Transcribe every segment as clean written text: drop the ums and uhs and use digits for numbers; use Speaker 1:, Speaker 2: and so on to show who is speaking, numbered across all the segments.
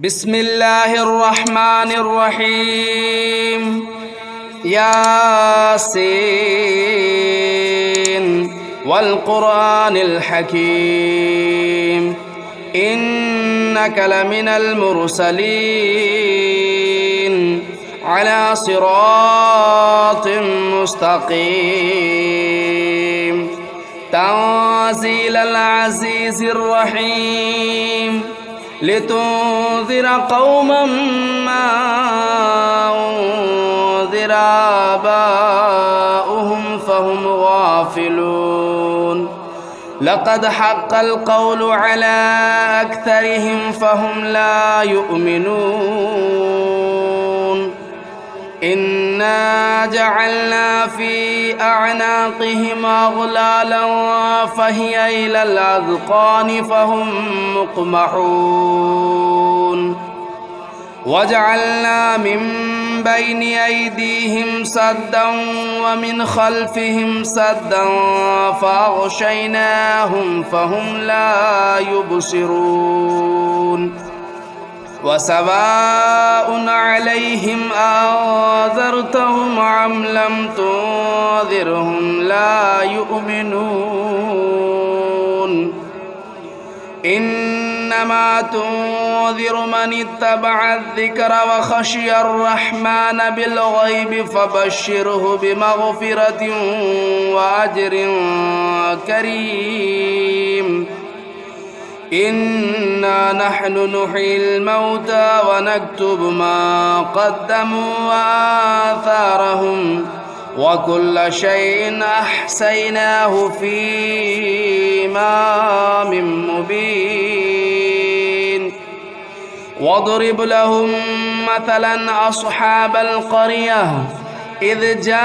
Speaker 1: بسم الله الرحمن الرحيم ياسين والقرآن الحكيم إنك لمن المرسلين على صراط مستقيم تنزيل العزيز الرحيم لتنذر قوما ما أنذر آباؤهم فهم غافلون لقد حق القول على أكثرهم فهم لا يؤمنون إنا جعلنا في أعناقهم أغلالا فهي إلى الأذقان فهم مقمحون وجعلنا من بين أيديهم سدا ومن خلفهم سدا فأغشيناهم فهم لا يبصرون وسواء عليهم أنذرتهم أم لم تنذرهم لا يؤمنون إنما تنذر من اتبع الذكر وخشي الرحمن بالغيب فبشره بمغفرة وأجر كريم إنا نحن نحيي الموتى ونكتب ما قدموا وآثارهم وكل شيء أحصيناه في إمام مبين واضرب لهم مثلا أصحاب القرية إذ جاءها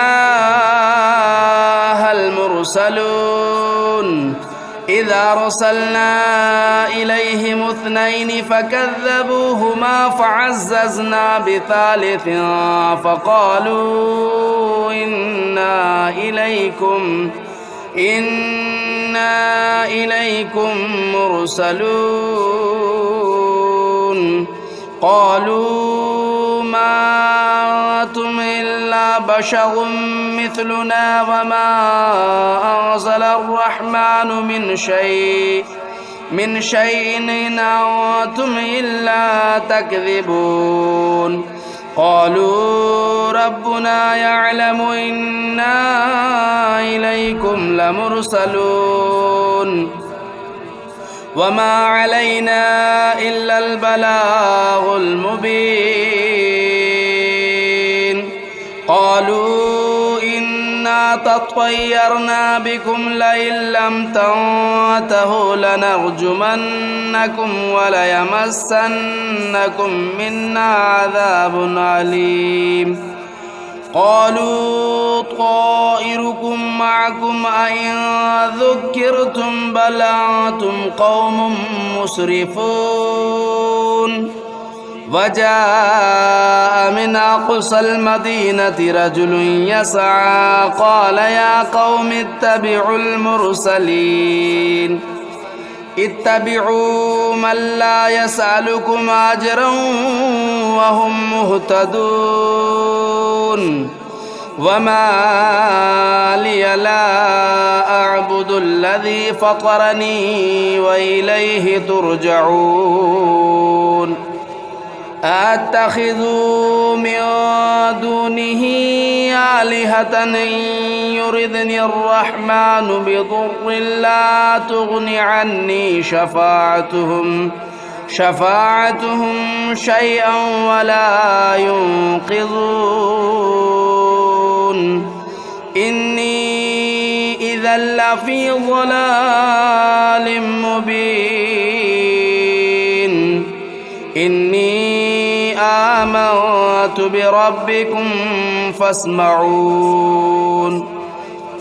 Speaker 1: المرسلون إذا أرسلنا إليهم اثنين فكذبوهما فعززنا بثالث فقالوا إنا إليكم مرسلون قالوا ما أنتم إلا بشر مثلنا وما أنزل الرحمن من شيء إن أنتم إلا تكذبون قالوا ربنا يعلم إنا إليكم لمرسلون وما علينا إلا البلاغ المبين قالوا إنا تطيرنا بكم لئن لم تنتهوا لنرجمنكم وليمسنكم منا عذاب أليم قالوا طائركم معكم أئن ذكرتم بل أنتم قوم مسرفون وجاء من أقصى المدينة رجل يسعى قال يا قوم اتبعوا المرسلين اتبعوا من لا يسألكم أجرا وهم مهتدون وما لي لا أعبد الذي فطرني وإليه ترجعون أتخذ من دونه آلهة إن يردني الرحمن بضر لا تغن عني شفاعتهم شيئا ولا ينقذون إني إذا لفي ضلال مبين إني آمنت بربكم فاسمعون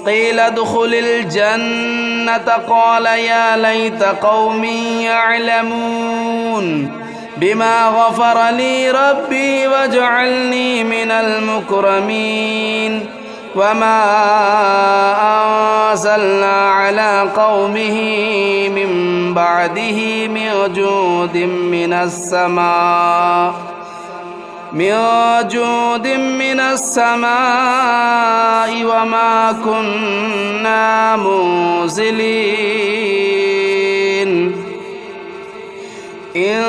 Speaker 1: قيل ادخل الجنة قال يا ليت قومي يعلمون بما غفر لي ربي وجعلني من المكرمين وما أنزلنا على قومه من بعده من جود من السماء وما كنا منزلين إن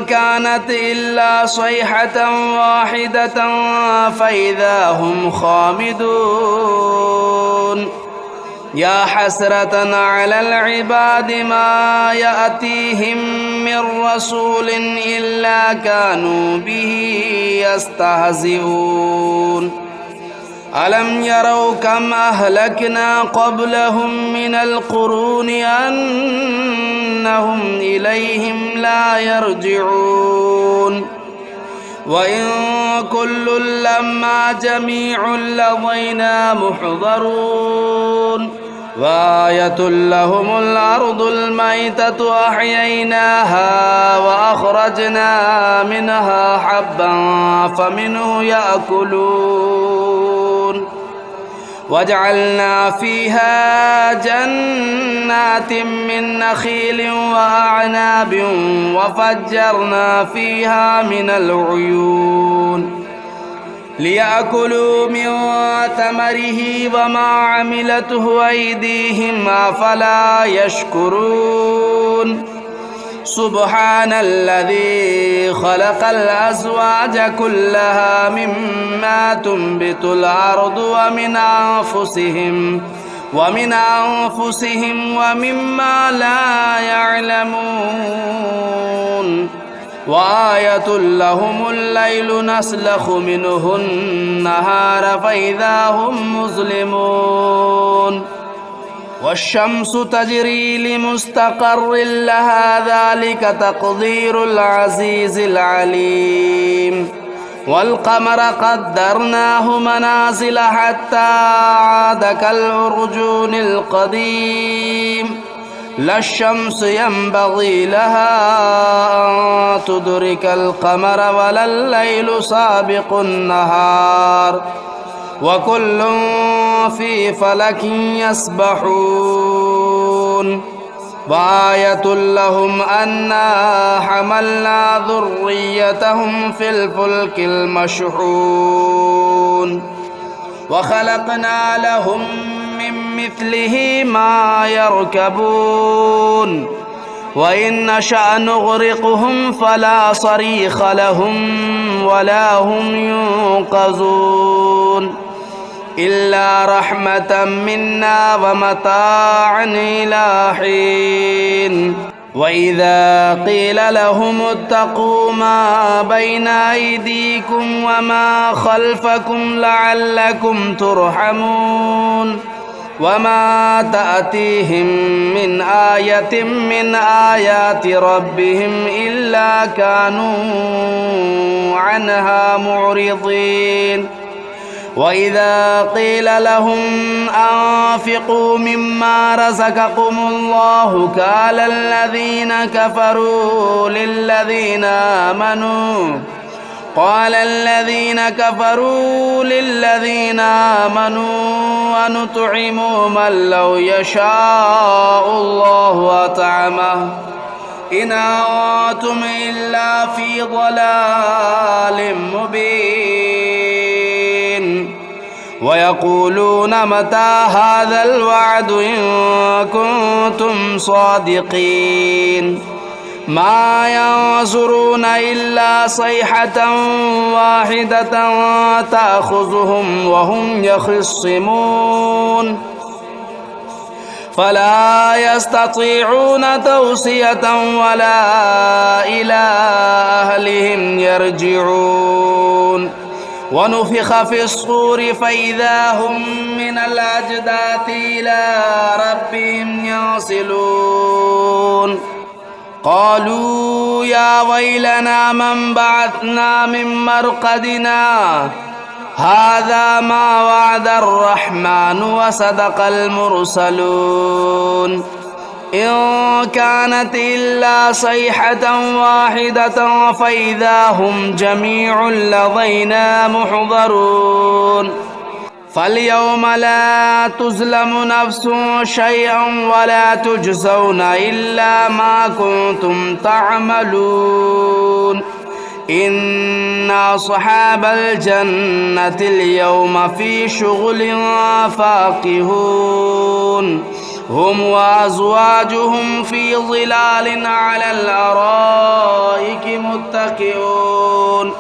Speaker 1: كانت إلا صيحة واحدة فإذا هم خامدون يا حسرة على العباد ما يأتيهم من رسول إلا كانوا به يستهزئون ألم يروا كم أهلكنا قبلهم من القرون أنهم إليهم لا يرجعون وإن كل لما جميع لدينا محضرون وآية لهم الأرض الميتة أحييناها وأخرجنا منها حبا فمنه يأكلون وجعلنا فيها جنات من نخيل وأعناب وفجرنا فيها من العيون ليأكلوا من ثمره وما عملته أيديهم أفلا يشكرون سبحان الذي خلق الأزواج كلها مما تنبت الأرض ومن أنفسهم ومما لا يعلمون وآية لهم الليل نسلخ منه النهار فإذا هم مظلمون والشمس تجري لمستقر لها ذلك تقدير العزيز العليم والقمر قدرناه منازل حتى عاد كالعرجون القديم لا الشمس ينبغي لها أن تدرك القمر ولا الليل سابق النهار وكل في فلك يسبحون وآية لهم أنا حملنا ذريتهم في الفلك المشحون وخلقنا لهم من مثله ما يركبون وإن نشأ نغرقهم فلا صريخ لهم ولا هم ينقذون إلا رحمة منا ومتاعا إلى حين وإذا قيل لهم اتقوا ما بين أيديكم وما خلفكم لعلكم ترحمون وما تأتيهم من آية من آيات ربهم إلا كانوا عنها معرضين وإذا قيل لهم أنفقوا مما رزقكم الله قال الذين كفروا للذين آمنوا ونطعم من لو يشاء الله أطعمه إن أنتم إلا في ضلال مبين ويقولون متى هذا الوعد إن كنتم صادقين ما ينظرون إلا صيحة واحدة تأخذهم وهم يخصمون فلا يستطيعون توصية ولا إلى أهلهم يرجعون ونفخ في الصور فإذا هم من الأجداث إلى ربهم ينسلون قالوا يا ويلنا من بعثنا من مرقدنا هذا ما وعد الرحمن وصدق المرسلون إن كانت إلا صيحة واحدة فإذا هم جميع لدينا محضرون فاليوم لا تظلم نفس شيئا ولا تجزون إلا ما كنتم تعملون إن أصحاب الجنة اليوم في شغل فاكهون هم وأزواجهم في ظلال على الأرائك متكئون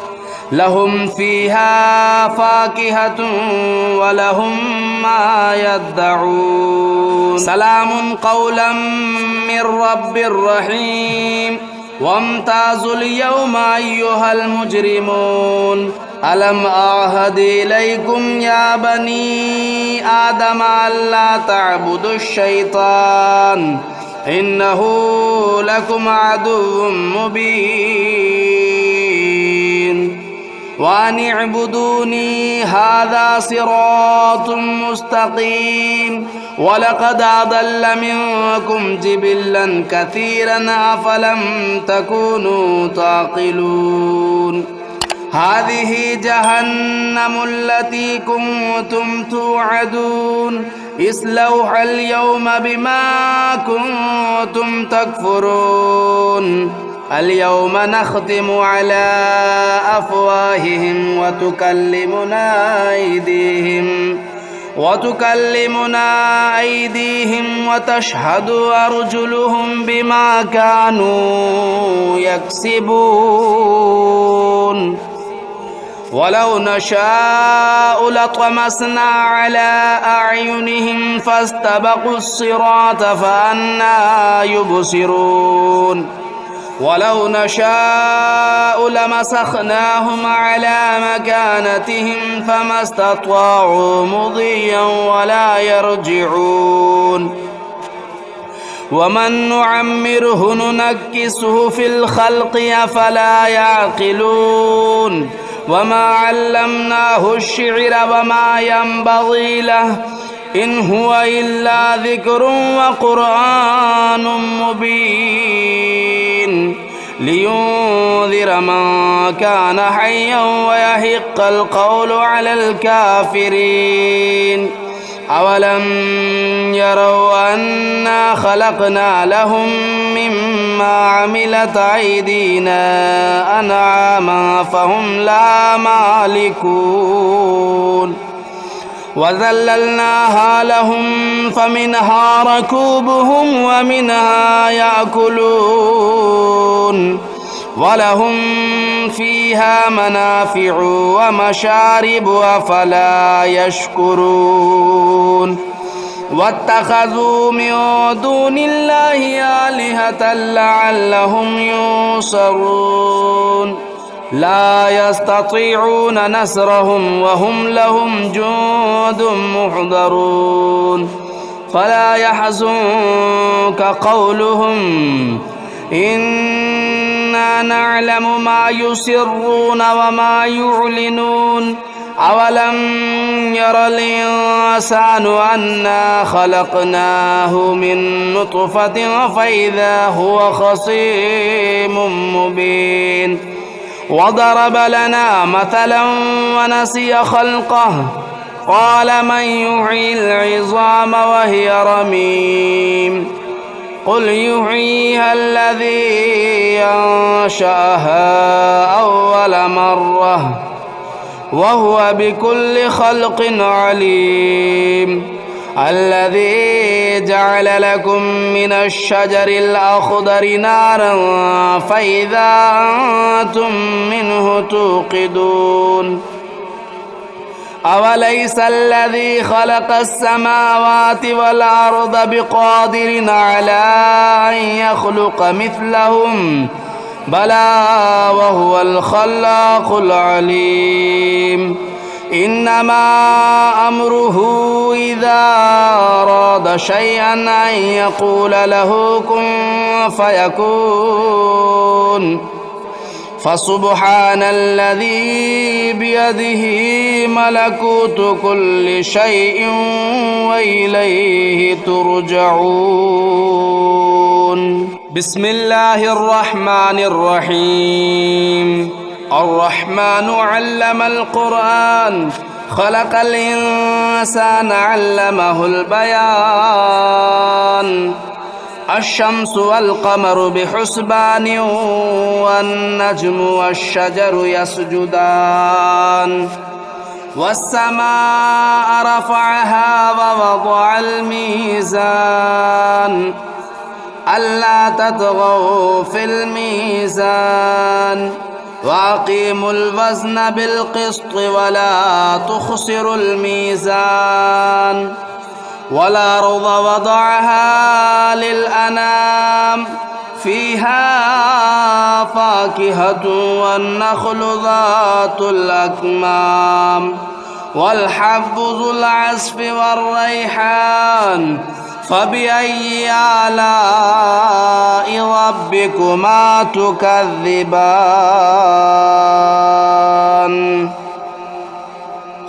Speaker 1: لهم فيها فاكهة ولهم ما يدعون سلام قولا من رب رحيم وامتازوا اليوم أيها المجرمون ألم أعهد إليكم يا بني آدم ألا تعبدوا الشيطان إنه لكم عدو مبين وأن اعبدوني هذا صراط مستقيم ولقد أضل منكم جبلا كثيرا أفلم تكونوا تعقلون هذه جهنم التي كنتم توعدون اصلوها اليوم بما كنتم تكفرون اليوم نختم على أفواههم وتكلمنا أيديهم وتشهد أرجلهم بما كانوا يكسبون ولو نشاء لطمسنا على أعينهم فاستبقوا الصراط فأنى يبصرون ولو نشاء لمسخناهم على مكانتهم فما استطاعوا مضيا ولا يرجعون ومن نعمره ننكسه في الخلق أفلا يعقلون وما علمناه الشعر وما ينبغي له إن هو إلا ذكر وقرآن مبين لينذر من كان حيا ويحق القول على الكافرين أولم يروا أنا خلقنا لهم مما عملت أيدينا أنعاما فهم لا مالكون وذللناها لهم فمنها ركوبهم ومنها يأكلون ولهم فيها منافع ومشارب أفلا يشكرون واتخذوا من دون الله آلهة لعلهم ينصرون لا يستطيعون نصرهم وهم لهم جند محضرون فلا يحزنك قولهم إنا نعلم ما يسرون وما يعلنون أولم ير الإنسان أنا خلقناه من نطفة فإذا هو خصيم مبين وضرب لنا مثلا ونسي خلقه قال من يحيي العظام وهي رميم قل يحييها الذي أنشأها أول مرة وهو بكل خلق عليم الذي جعل لكم من الشجر الأخضر نارا فإذا أنتم منه توقدون أوليس الذي خلق السماوات والأرض بقادر على أن يخلق مثلهم بلى وهو الخلاق العليم إنما أمره إذا أراد شيئا أن يقول له كن فيكون فسبحان الذي بيده ملكوت كل شيء وإليه ترجعون بسم الله الرحمن الرحيم الرحمن علم القرآن خلق الإنسان علمه البيان الشمس والقمر بحسبان والنجم والشجر يسجدان والسماء رفعها ووضع الميزان ألا تطغوا في الميزان وأقيموا الوزن بالقسط ولا تخسروا الميزان والأرض وضعها للأنام فيها فاكهة والنخل ذات الأكمام والحب ذو العصف والريحان فبأي آلاء ربكما تكذبان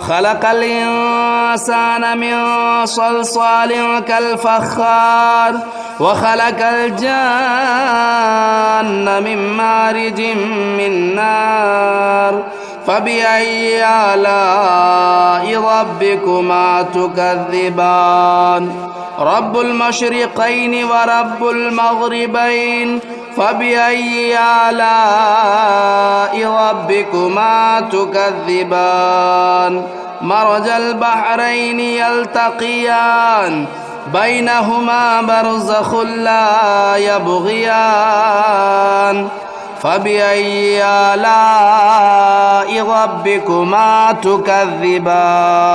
Speaker 1: خلق الإنسان من صلصال كالفخار وخلق الجان من مارج من نار فبأي آلاء ربكما تكذبان رب المشرقين ورب المغربين فبأي آلاء ربكما تكذبان مرج البحرين يلتقيان بينهما برزخ لا يبغيان فبأي آلاء ربكما تكذبان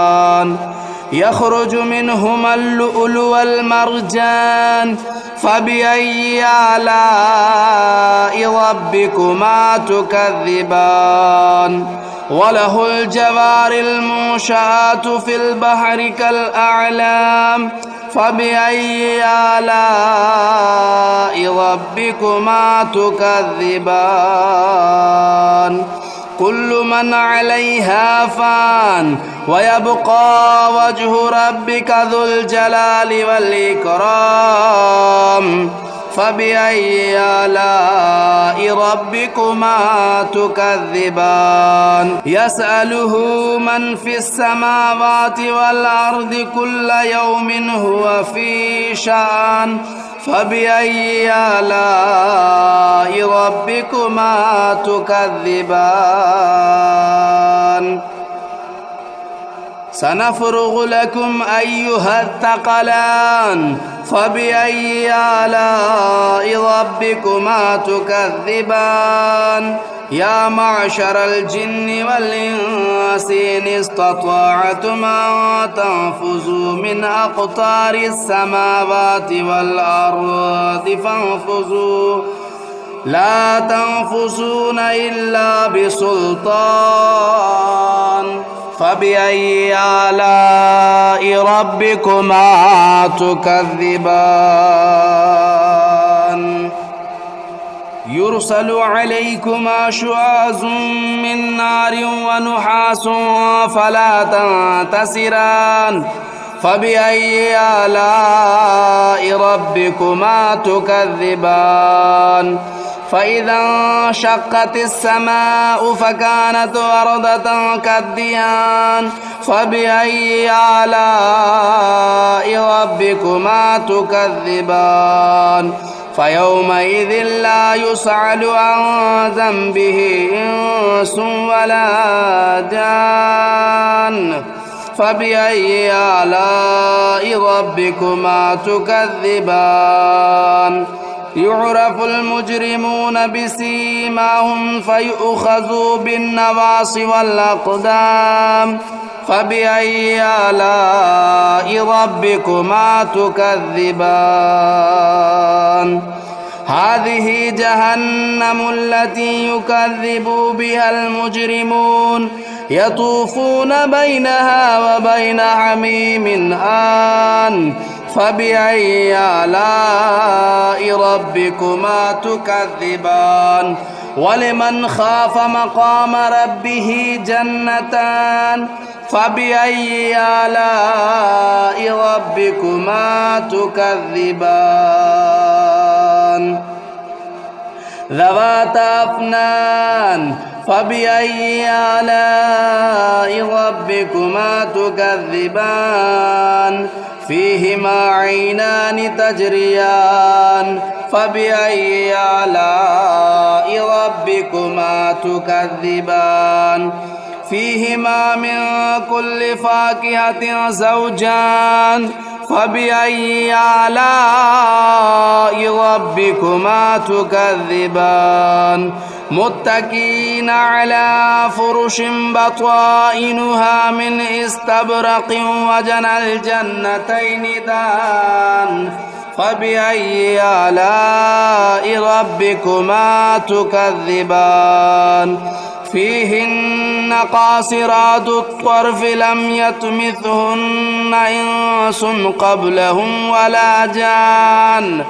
Speaker 1: يخرج منهما اللؤلؤ والمرجان فبأي آلاء ربكما تكذبان وله الجوار المنشآت في البحر كالأعلام فبأي آلاء ربكما تكذبان كل من عليها فان ويبقى وجه ربك ذو الجلال والإكرام فبأي آلاء ربكما تكذبان يسأله من في السماوات والأرض كل يوم هو في شأن فبأي آلاء ربكما تكذبان سنفرغ لكم أيها الثقلان فبأي آلاء ربكما تكذبان يا معشر الجن والإنس إن استطعتم أن تنفذوا من أقطار السماوات والأرض فانفذوا لا تنفذون إلا بسلطان فبأي آلاء ربكما تكذبان يرسل عليكما شواظ من نار ونحاس فلا تنتصران فبأي آلاء ربكما تكذبان فإذا انشقت السماء فكانت وردة كالدهان فبأي آلاء ربكما تكذبان فيومئذ لا يسأل عن ذنبه إنس ولا جان فبأي آلاء ربكما تكذبان يعرف المجرمون بسيماهم فيؤخذوا بالنواصي والأقدام فبأي آلاء ربكما تكذبان هذه جهنم التي يكذب بها المجرمون يطوفون بينها وبين حميم آن فبأي آلاء ربكما تكذبان ولمن خاف مقام ربه جنتان فبأي آلاء ربكما تكذبان ذواتا أفنان فبأي آلاء ربكما تكذبان فيهما عينان تجريان فبأي آلاء ربكما تكذبان فيهما من كل فاكهة زوجان فبأي آلاء ربكما تكذبان متكئين على فرش بطائنها من استبرق وجنى الجنتين دان فبأي آلاء ربكما تكذبان فيهن قاصرات الطرف لم يطمثهن إنس قبلهم ولا جان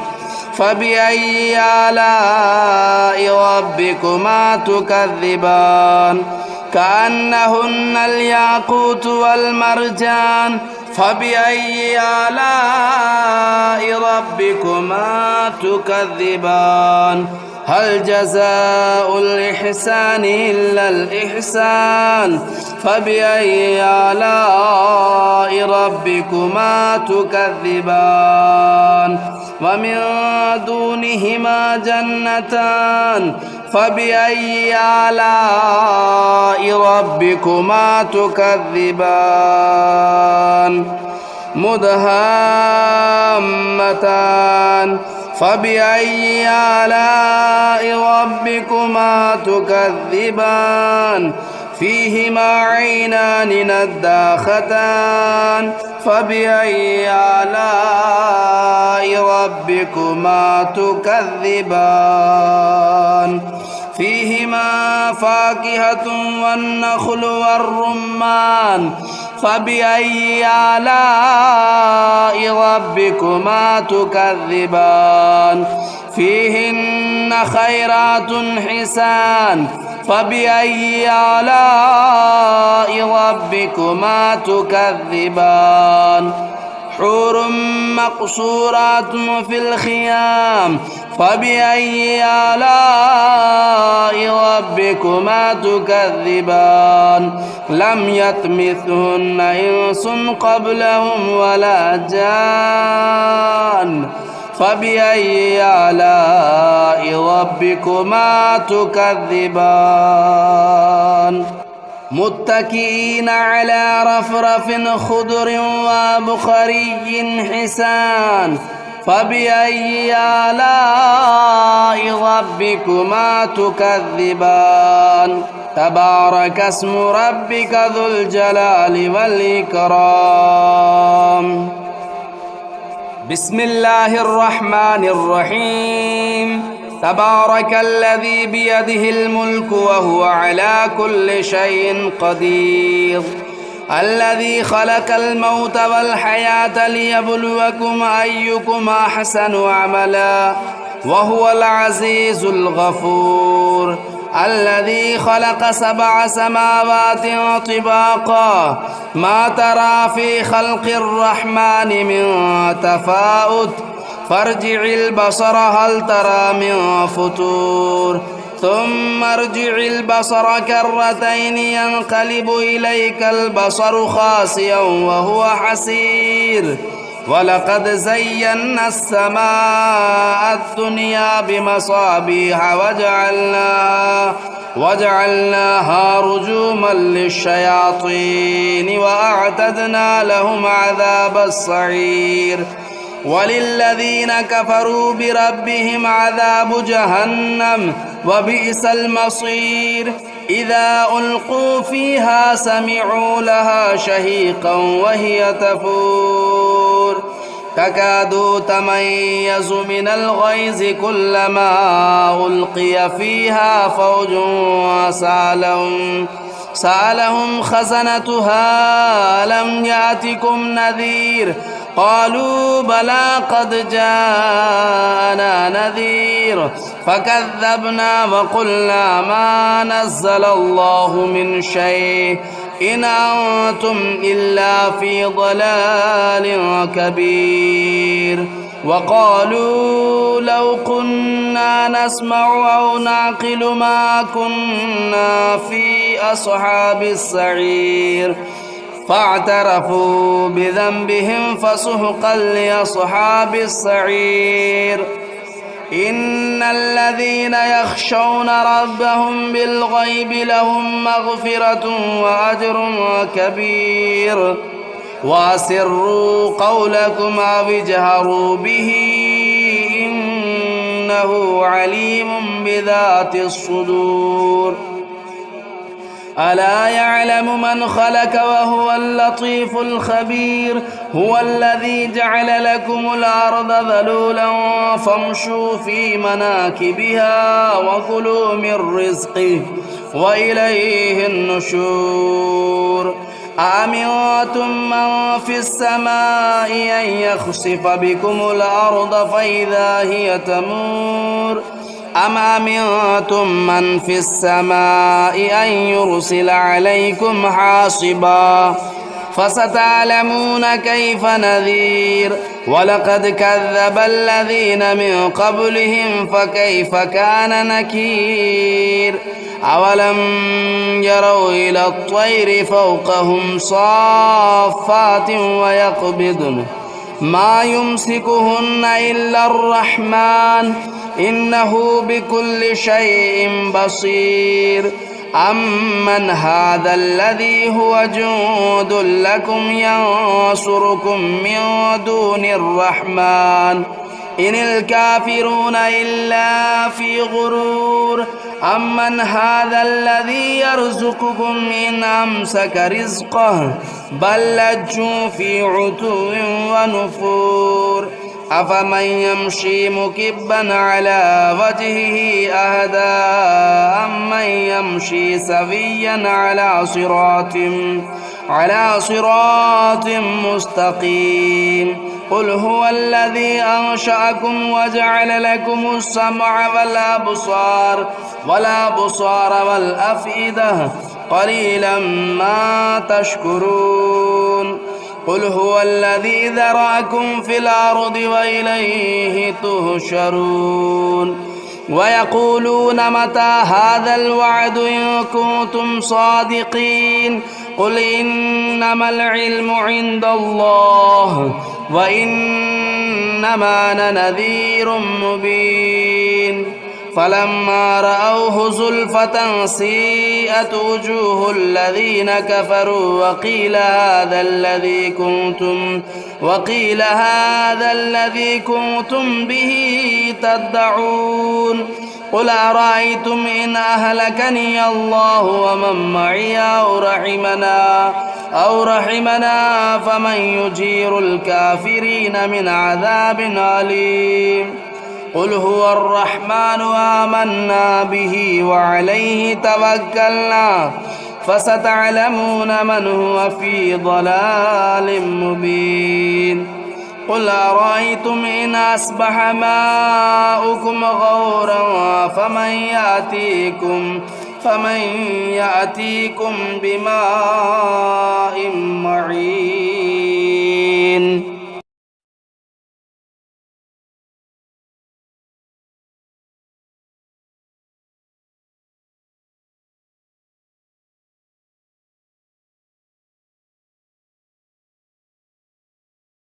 Speaker 1: فبأي آلاء ربكما تكذبان كأنهن الياقوت والمرجان فبأي آلاء ربكما تكذبان هل جزاء الإحسان إلا الإحسان فبأي آلاء ربكما تكذبان ومن دونهما جنتان فبأي آلاء ربكما تكذبان مدهامتان فبأي آلاء ربكما تكذبان فيهما عينان نضاختان فبأي آلاء ربكما تكذبان فيهما فاكهة والنخل والرمان فبأي آلاء ربكما تكذبان فيهن خيرات حسان فبأي آلاء ربكما تكذبان حور مقصورات في الخيام فبأي آلاء ربكما تكذبان لم يطمثهن إنس قبلهم ولا جان فبأي آلاء ربكما تكذبان متكئين على رفرف خضر وبخري حسان فبأي آلاء ربكما تكذبان تبارك اسم ربك ذو الجلال والإكرام بسم الله الرحمن الرحيم تبارك الذي بيده الملك وهو على كل شيء قدير الذي خلق الموت والحياة ليبلوكم أيكم أحسن عملا وهو العزيز الغفور الذي خلق 7 سماوات طباقا ما ترى في خلق الرحمن من تفاؤت فارجع البصر هل ترى من فتور ثم ارجع البصر كرتين ينقلب إليك البصر خاسئا وهو حسير ولقد زينا السماء الدنيا بمصابيح وجعلناها رجوما للشياطين وأعتدنا لهم عذاب السعير وللذين كفروا بربهم عذاب جهنم وبئس المصير إذا ألقوا فيها سمعوا لها شهيقا وهي تفور تكاد تميز من الغيظ كلما ألقي فيها فوج سألهم خزنتها ألم يأتكم نذير قالوا بلى قد جاءنا نذير فكذبنا وقلنا ما نزل الله من شيء إن أنتم إلا في ضلال كبير وقالوا لو كنا نسمع أو نعقل ما كنا في أصحاب السعير فاعترفوا بذنبهم فسحقا لأصحاب السعير إن الذين يخشون ربهم بالغيب لهم مغفرة وأجر كبير وأسروا قولكم أو اجهروا به إنه عليم بذات الصدور ألا يعلم من خلق وهو اللطيف الخبير هو الذي جعل لكم الأرض ذلولا فامشوا في مناكبها وكلوا من رزقه وإليه النشور أأمنتم من في السماء أن يخسف بكم الأرض فإذا هي تمور أم أمنتم من في السماء أن يرسل عليكم حاصبا فستعلمون كيف نذير ولقد كذب الذين من قبلهم فكيف كان نكير أولم يروا إلى الطير فوقهم صافات ويقبضن ما يمسكهن إلا الرحمن إنه بكل شيء بصير أمن هذا الذي هو جند لكم ينصركم من دون الرحمن إن الكافرون إلا في غرور أمن هذا الذي يرزقكم إن أمسك رزقه بل لجوا في عتو ونفور أفمن يمشي مكبا على وجهه أهدى أمن يمشي سويا على صراط مستقيم قل هو الذي أنشأكم وجعل لكم السمع والأبصار والأفئدة قليلا ما تشكرون قل هو الذي ذرأكم في الأرض وإليه تهشرون ويقولون متى هذا الوعد إن كنتم صادقين قل إنما العلم عند الله وإنما أنا نذير مبين فلما رأوه زلفة سيئت وجوه الذين كفروا وقيل هذا الذي كنتم به تدعون قل أرأيتم إن أهلكني الله ومن معي أو رحمنا فمن يجير الكافرين من عذاب أليم قل هو الرحمن آمنا به وعليه توكلنا فستعلمون من هو في ضلال مبين قل أرأيتم إن أصبح ماؤكم غورا فمن يأتيكم بماء